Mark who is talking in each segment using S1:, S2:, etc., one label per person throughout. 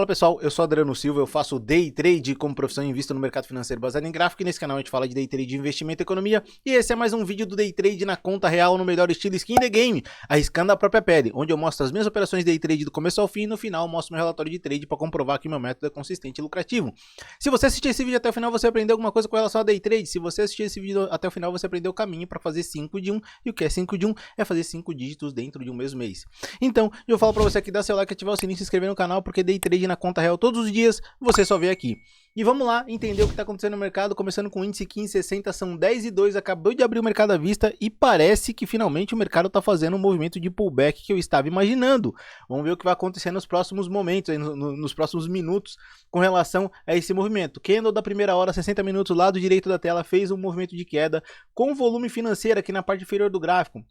S1: pessoal, eu sou Adriano Silva, eu faço Day Trade como profissão e invisto no mercado financeiro baseado em gráfico, e nesse canal a gente fala de Day Trade de investimento e economia, e esse é mais um vídeo do Day Trade na conta real no melhor estilo skin the game, arriscando a própria pele, onde eu mostro as minhas operações Day Trade do começo ao fim e no final eu mostro meu relatório de trade para comprovar que meu método é consistente e lucrativo. Se você assistir esse vídeo até o final, você aprendeu alguma coisa com relação a Day Trade. Se você assistir esse vídeo até o final, você aprendeu o caminho para fazer 5 de 1, e o que é 5 de 1? É fazer 5 dígitos dentro de um mesmo mês. Então, eu falo para você aqui, dar seu like, ativar o sininho, se inscrever no canal, porque Day Trade na conta real todos os dias, você só vê aqui. E vamos lá entender o que está acontecendo no mercado, começando com o índice 1560, são 10,2, acabou de abrir o mercado à vista e parece que finalmente o mercado está fazendo um movimento de pullback que eu estava imaginando. Vamos ver o que vai acontecer nos próximos momentos, nos próximos minutos com relação a esse movimento. Candle da primeira hora, 60 minutos, lado direito da tela, fez um movimento de queda com volume financeiro aqui na parte inferior do gráfico,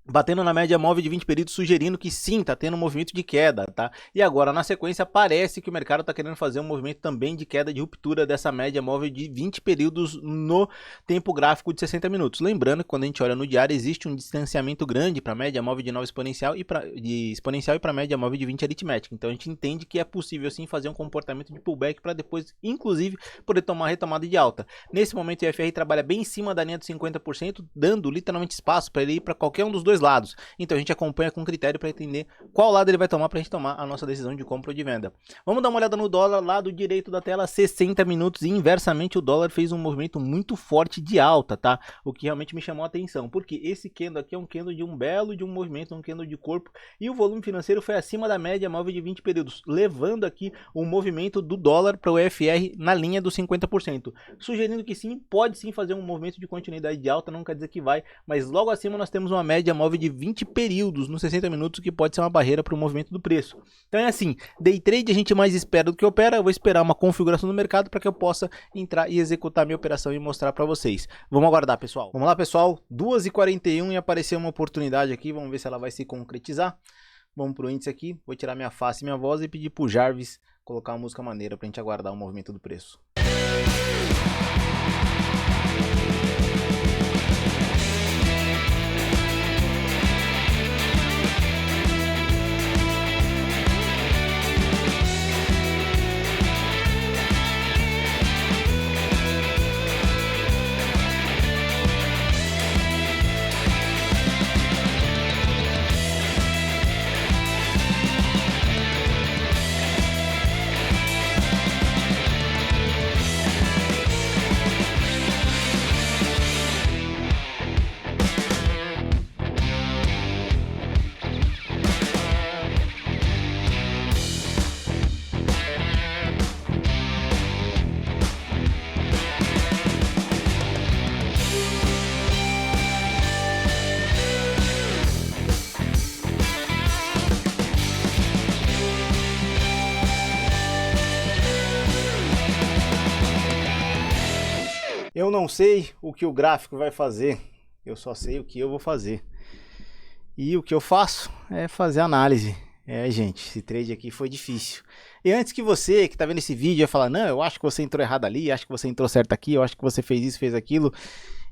S1: batendo na média móvel de 20 períodos, sugerindo que sim, tá tendo um movimento de queda, tá? E agora, na sequência, parece que o mercado tá querendo fazer um movimento também de queda, de ruptura dessa média móvel de 20 períodos no tempo gráfico de 60 minutos. Lembrando que quando a gente olha no diário, existe um distanciamento grande para a média móvel de 9 exponencial e para a média móvel de 20 aritmética. Então a gente entende que é possível sim fazer um comportamento de pullback para depois, inclusive, poder tomar a retomada de alta. Nesse momento, o IFR trabalha bem em cima da linha dos 50%, dando literalmente espaço para ele ir para qualquer um dos dois lados. Então a gente acompanha com critério para entender qual lado ele vai tomar para a gente tomar a nossa decisão de compra ou de venda. Vamos dar uma olhada no dólar, lado direito da tela, 60 minutos, e inversamente o dólar fez um movimento muito forte de alta, tá? O que realmente me chamou a atenção, porque esse candle aqui é um candle de um belo de um movimento, um candle de corpo, e o volume financeiro foi acima da média móvel de 20 períodos, levando aqui o movimento do dólar para o EFR na linha dos 50%, sugerindo que sim, pode sim fazer um movimento de continuidade de alta, não quer dizer que vai, mas logo acima nós temos uma média móvel de 20 períodos nos 60 minutos, que pode ser uma barreira para o movimento do preço. Então é assim, Day Trade a gente mais espera do que opera. Eu vou esperar uma configuração do mercado para que eu possa entrar e executar minha operação e mostrar para vocês. Vamos aguardar, pessoal. Vamos lá, pessoal, 2h41 e apareceu uma oportunidade aqui, vamos ver se ela vai se concretizar. Vamos para o índice aqui, vou tirar minha face e minha voz e pedir para o Jarvis colocar uma música maneira para a gente aguardar o movimento do preço. Eu não sei o que o gráfico vai fazer, eu só sei o que eu vou fazer. E o que eu faço é fazer análise. Gente, esse trade aqui foi difícil. E antes que você que está vendo esse vídeo ia falar, não, eu acho que você entrou errado ali, acho que você entrou certo aqui, eu acho que você fez isso, fez aquilo.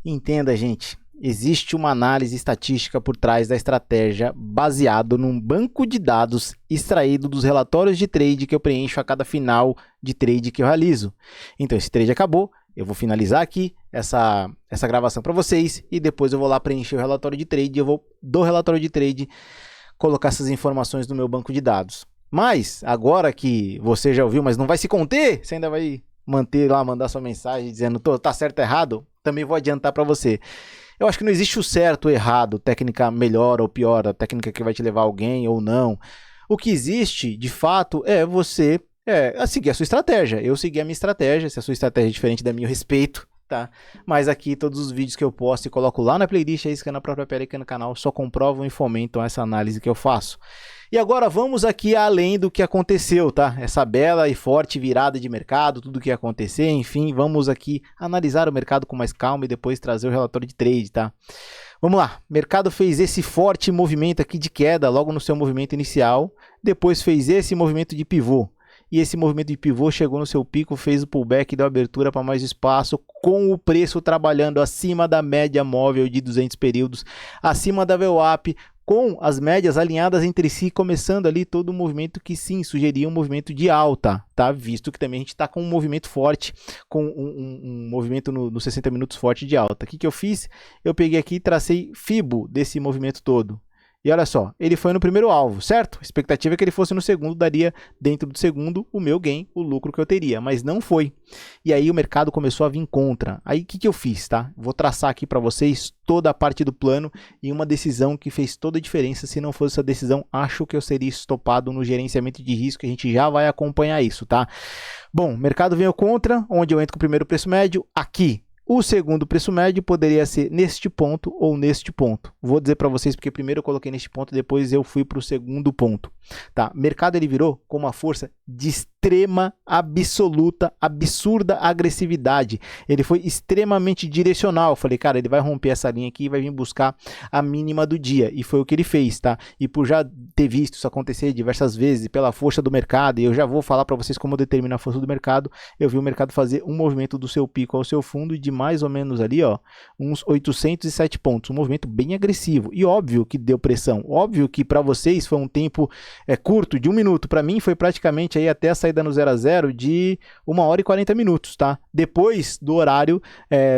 S1: Entenda, gente, existe uma análise estatística por trás da estratégia baseado num banco de dados extraído dos relatórios de trade que eu preencho a cada final de trade que eu realizo. Então esse trade acabou. Eu vou finalizar aqui essa gravação para vocês e depois eu vou lá preencher o relatório de trade. Eu vou do relatório de trade colocar essas informações no meu banco de dados. Mas agora que você já ouviu, mas não vai se conter, você ainda vai manter lá, mandar sua mensagem dizendo tá certo ou errado, também vou adiantar para você. Eu acho que não existe o certo ou errado, técnica melhor ou pior, a técnica que vai te levar a alguém ou não. O que existe, de fato, é você seguir a sua estratégia. Eu segui a minha estratégia. Se a sua estratégia é diferente da minha, eu respeito, tá? Mas aqui todos os vídeos que eu posto e coloco lá na playlist, aí na própria pele aqui no canal, só comprovam e fomentam essa análise que eu faço. E agora vamos aqui além do que aconteceu, tá? Essa bela e forte virada de mercado, tudo que ia acontecer, enfim, vamos aqui analisar o mercado com mais calma e depois trazer o relatório de trade, tá? Vamos lá, o mercado fez esse forte movimento aqui de queda logo no seu movimento inicial, depois fez esse movimento de pivô. E esse movimento de pivô chegou no seu pico, fez o pullback e deu abertura para mais espaço, com o preço trabalhando acima da média móvel de 200 períodos, acima da VWAP, com as médias alinhadas entre si, começando ali todo um movimento que sim, sugeria um movimento de alta, tá? Visto que também a gente está com um movimento forte, com um movimento no 60 minutos forte de alta. O que eu fiz? Eu peguei aqui e tracei Fibo desse movimento todo. E olha só, ele foi no primeiro alvo, certo? A expectativa é que ele fosse no segundo, daria dentro do segundo o meu gain, o lucro que eu teria, mas não foi. E aí o mercado começou a vir contra. Aí o que eu fiz, tá? Vou traçar aqui para vocês toda a parte do plano e uma decisão que fez toda a diferença. Se não fosse essa decisão, acho que eu seria estopado no gerenciamento de risco, a gente já vai acompanhar isso, tá? Bom, o mercado veio contra, onde eu entro com o primeiro preço médio, aqui. O segundo preço médio poderia ser neste ponto ou neste ponto. Vou dizer para vocês porque primeiro eu coloquei neste ponto, depois eu fui para o segundo ponto. Tá? O mercado ele virou com uma força de extrema, absoluta, absurda agressividade. Ele foi extremamente direcional. Eu falei, cara, ele vai romper essa linha aqui e vai vir buscar a mínima do dia. E foi o que ele fez, tá? E por já ter visto isso acontecer diversas vezes, pela força do mercado, e eu já vou falar para vocês como determina a força do mercado, eu vi o mercado fazer um movimento do seu pico ao seu fundo de mais ou menos ali, ó, uns 807 pontos. Um movimento bem agressivo. E óbvio que deu pressão. Óbvio que para vocês foi um tempo curto, de 1 minuto. Para mim foi praticamente aí até a saída no 0 a 0 de 1 hora e 40 minutos, tá? Depois do horário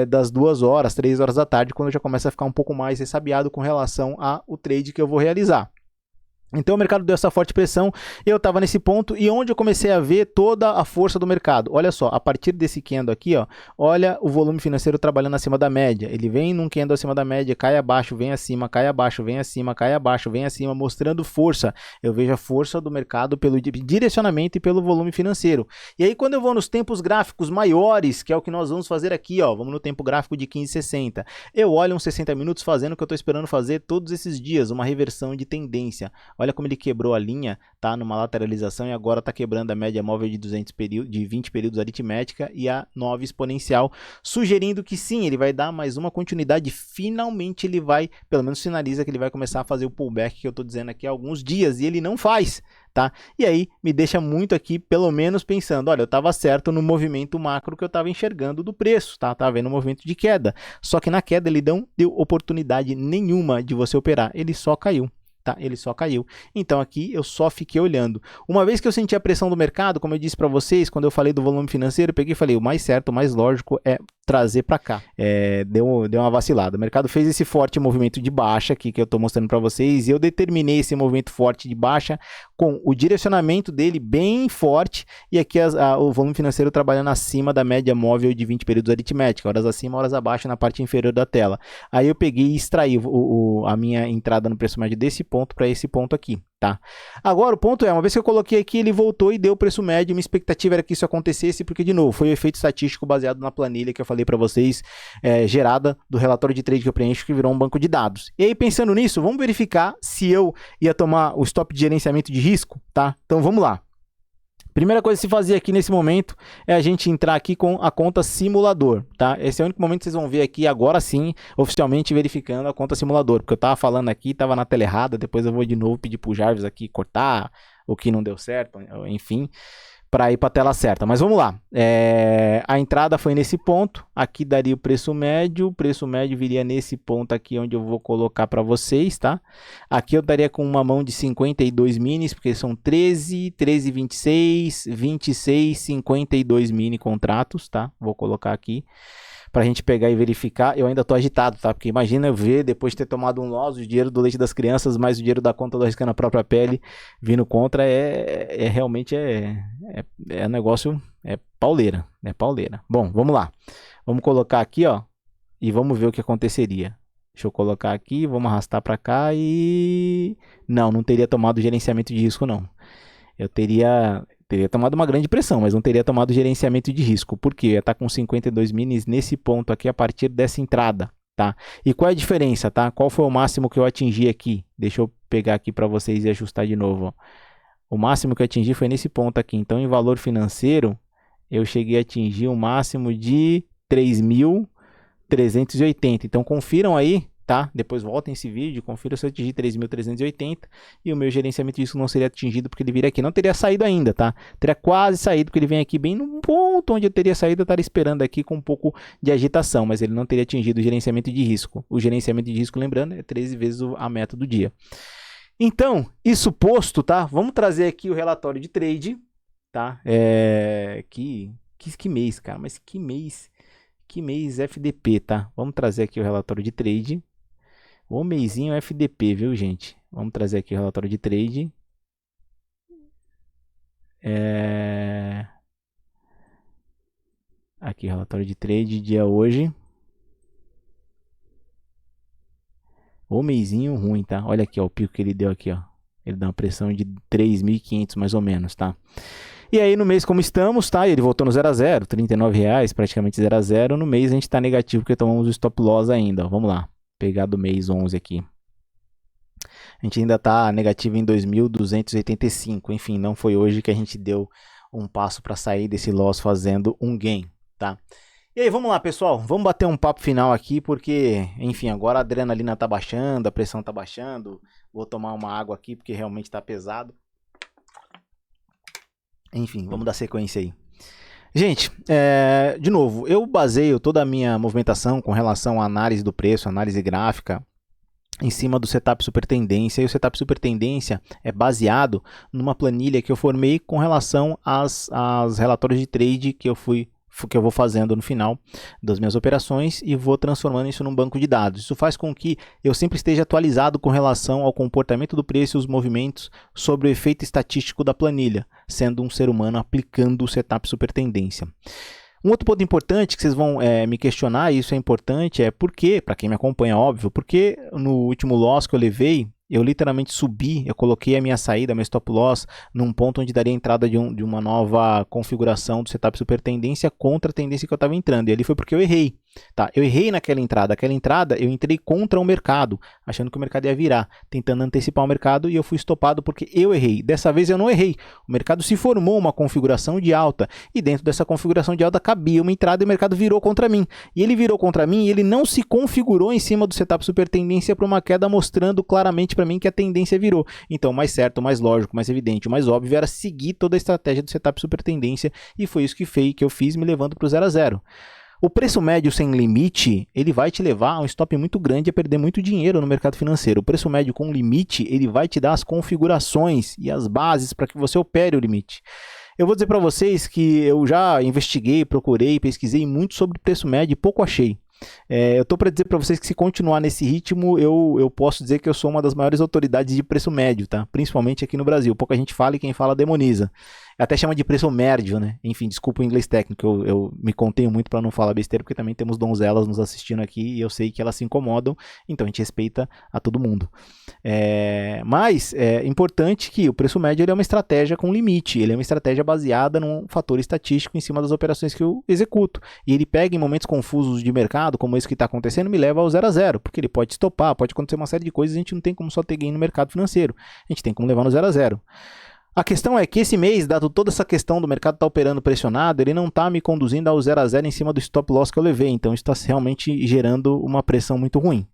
S1: das 2 horas, 3 horas da tarde, quando já começa a ficar um pouco mais ressabiado com relação ao trade que eu vou realizar. Então o mercado deu essa forte pressão, eu estava nesse ponto e onde eu comecei a ver toda a força do mercado. Olha só, a partir desse candle aqui, ó, olha o volume financeiro trabalhando acima da média. Ele vem num candle acima da média, cai abaixo, vem acima, cai abaixo, vem acima, cai abaixo, vem acima, mostrando força. Eu vejo a força do mercado pelo direcionamento e pelo volume financeiro. E aí quando eu vou nos tempos gráficos maiores, que é o que nós vamos fazer aqui, ó, vamos no tempo gráfico de 15,60. Eu olho uns 60 minutos fazendo o que eu estou esperando fazer todos esses dias, uma reversão de tendência. Olha como ele quebrou a linha, tá? Numa lateralização e agora está quebrando a média móvel de 20 períodos aritmética e a 9 exponencial, sugerindo que sim, ele vai dar mais uma continuidade. Finalmente ele vai, pelo menos sinaliza que ele vai começar a fazer o pullback que eu estou dizendo aqui há alguns dias e ele não faz. Tá? E aí me deixa muito aqui, pelo menos pensando, olha, eu estava certo no movimento macro que eu estava enxergando do preço, tá? Tava vendo um movimento de queda, só que na queda ele não deu oportunidade nenhuma de você operar, ele só caiu. Tá, ele só caiu. Então aqui eu só fiquei olhando. Uma vez que eu senti a pressão do mercado, como eu disse para vocês, quando eu falei do volume financeiro, eu peguei e falei, o mais certo, o mais lógico é trazer para cá. Deu uma vacilada. O mercado fez esse forte movimento de baixa aqui que eu estou mostrando para vocês e eu determinei esse movimento forte de baixa com o direcionamento dele bem forte e aqui o volume financeiro trabalhando acima da média móvel de 20 períodos aritmética, horas acima, horas abaixo na parte inferior da tela. Aí eu peguei e extraí a minha entrada no preço médio desse ponto para esse ponto aqui, tá? Agora o ponto é, uma vez que eu coloquei aqui, ele voltou e deu o preço médio, minha expectativa era que isso acontecesse, porque de novo, foi o efeito estatístico baseado na planilha que eu falei para vocês, gerada do relatório de trade que eu preencho, que virou um banco de dados. E aí pensando nisso, vamos verificar se eu ia tomar o stop de gerenciamento de risco, tá? Então vamos lá. Primeira coisa a se fazer aqui nesse momento é a gente entrar aqui com a conta simulador, tá? Esse é o único momento que vocês vão ver aqui agora sim, oficialmente verificando a conta simulador, porque eu tava falando aqui, tava na tela errada, depois eu vou de novo pedir pro Jarvis aqui cortar o que não deu certo, enfim, para ir para a tela certa. Mas vamos lá. A entrada foi nesse ponto, aqui daria o preço médio viria nesse ponto aqui onde eu vou colocar para vocês, tá? Aqui eu daria com uma mão de 52 minis, porque são 13, 13, 26, 26, 52 mini contratos, tá? Vou colocar aqui para a gente pegar e verificar. Eu ainda tô agitado, tá? Porque imagina eu ver, depois de ter tomado um loss, o dinheiro do leite das crianças, mais o dinheiro da conta do Arriscando a Própria Pele, vindo contra, realmente negócio, pauleira, né? Pauleira. Bom, vamos lá. Vamos colocar aqui, ó, e vamos ver o que aconteceria. Deixa eu colocar aqui, vamos arrastar para cá e... Não teria tomado gerenciamento de risco, não. Eu teria tomado uma grande pressão, mas não teria tomado gerenciamento de risco. Por quê? Eu ia estar com 52 minis nesse ponto aqui a partir dessa entrada, tá? E qual é a diferença, tá? Qual foi o máximo que eu atingi aqui? Deixa eu pegar aqui para vocês e ajustar de novo, ó. O máximo que eu atingi foi nesse ponto aqui. Então, em valor financeiro, eu cheguei a atingir um máximo de 3.380. Então, confiram aí tá? Depois volta nesse vídeo, confira se eu atingir 3.380 e o meu gerenciamento de risco não seria atingido porque ele viria aqui. Não teria saído ainda, tá? Teria quase saído porque ele vem aqui bem no ponto onde eu teria saído, eu estaria esperando aqui com um pouco de agitação, mas ele não teria atingido o gerenciamento de risco. O gerenciamento de risco, lembrando, é 13 vezes a meta do dia. Então, isso posto, tá? Vamos trazer aqui o relatório de trade, tá? Que mês, cara? Mas que mês? Que mês FDP, tá? Vamos trazer aqui o relatório de trade. O mêsinho FDP, viu, gente? Vamos trazer aqui o relatório de trade. Aqui, relatório de trade, dia hoje. O mêsinho ruim, tá? Olha aqui, ó, o pico que ele deu aqui, ó. Ele dá uma pressão de 3.500 mais ou menos, tá? E aí no mês como estamos, tá? Ele voltou no 0 a 0, R$39, praticamente 0 a 0. No mês a gente tá negativo porque tomamos o stop loss ainda, ó. Vamos lá, pegar do mês 11 aqui. A gente ainda tá negativo em 2.285. Enfim, não foi hoje que a gente deu um passo para sair desse loss fazendo um gain, tá? E aí, vamos lá, pessoal, vamos bater um papo final aqui, porque, enfim, agora a adrenalina tá baixando, a pressão tá baixando, vou tomar uma água aqui, porque realmente tá pesado. Enfim, vamos dar sequência aí. Gente, de novo, eu baseio toda a minha movimentação com relação à análise do preço, análise gráfica, em cima do setup super tendência, e o setup super tendência é baseado numa planilha que eu formei com relação às relatórios de trade que eu vou fazendo no final das minhas operações e vou transformando isso num banco de dados. Isso faz com que eu sempre esteja atualizado com relação ao comportamento do preço e os movimentos sobre o efeito estatístico da planilha, sendo um ser humano aplicando o setup super tendência. Um outro ponto importante que vocês vão me questionar, e isso é importante, é porque, para quem me acompanha, óbvio, porque no último loss que eu levei, eu literalmente subi, eu coloquei a minha saída, meu stop loss, num ponto onde daria a entrada de uma nova configuração do setup super tendência contra a tendência que eu estava entrando. E ali foi porque eu errei. Tá? Eu errei naquela entrada. Aquela entrada eu entrei contra o mercado, achando que o mercado ia virar, tentando antecipar o mercado, e eu fui estopado porque eu errei. Dessa vez eu não errei. O mercado se formou uma configuração de alta, e dentro dessa configuração de alta cabia uma entrada e o mercado virou contra mim. E ele virou contra mim e ele não se configurou em cima do setup super tendência para uma queda, mostrando claramente para mim que a tendência virou. Então, mais certo, mais lógico, mais evidente, mais óbvio era seguir toda a estratégia do setup super tendência, e foi isso que eu fiz, me levando para o 0 a 0. O preço médio sem limite, ele vai te levar a um stop muito grande, a perder muito dinheiro no mercado financeiro. O preço médio com limite, ele vai te dar as configurações e as bases para que você opere o limite. Eu vou dizer para vocês que eu já investiguei, procurei, pesquisei muito sobre preço médio e pouco achei. Eu estou para dizer para vocês que se continuar nesse ritmo, eu posso dizer que eu sou uma das maiores autoridades de preço médio, tá? Principalmente aqui no Brasil. Pouca gente fala e quem fala demoniza. Até chama de preço médio, né? Enfim, desculpa o inglês técnico, eu me contenho muito para não falar besteira, porque também temos donzelas nos assistindo aqui e eu sei que elas se incomodam, então a gente respeita a todo mundo. Mas é importante que o preço médio ele é uma estratégia com limite, ele é uma estratégia baseada num fator estatístico em cima das operações que eu executo. E ele pega em momentos confusos de mercado, como esse que está acontecendo, me leva ao 0 a 0, porque ele pode estopar, pode acontecer uma série de coisas, a gente não tem como só ter gain no mercado financeiro, a gente tem como levar no 0 a 0. A questão é que esse mês, dado toda essa questão do mercado estar operando pressionado, ele não está me conduzindo ao 0 a 0 em cima do stop loss que eu levei, então isso está realmente gerando uma pressão muito ruim.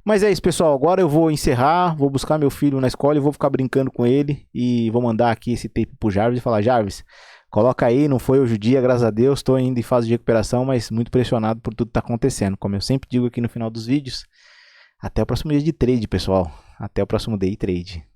S1: Mas é isso, pessoal, agora eu vou encerrar, vou buscar meu filho na escola e vou ficar brincando com ele e vou mandar aqui esse tape pro Jarvis e falar: Jarvis, coloca aí, não foi hoje o dia, graças a Deus, estou ainda em fase de recuperação, mas muito pressionado por tudo que está acontecendo. Como eu sempre digo aqui no final dos vídeos, até o próximo dia de trade, pessoal, até o próximo day trade.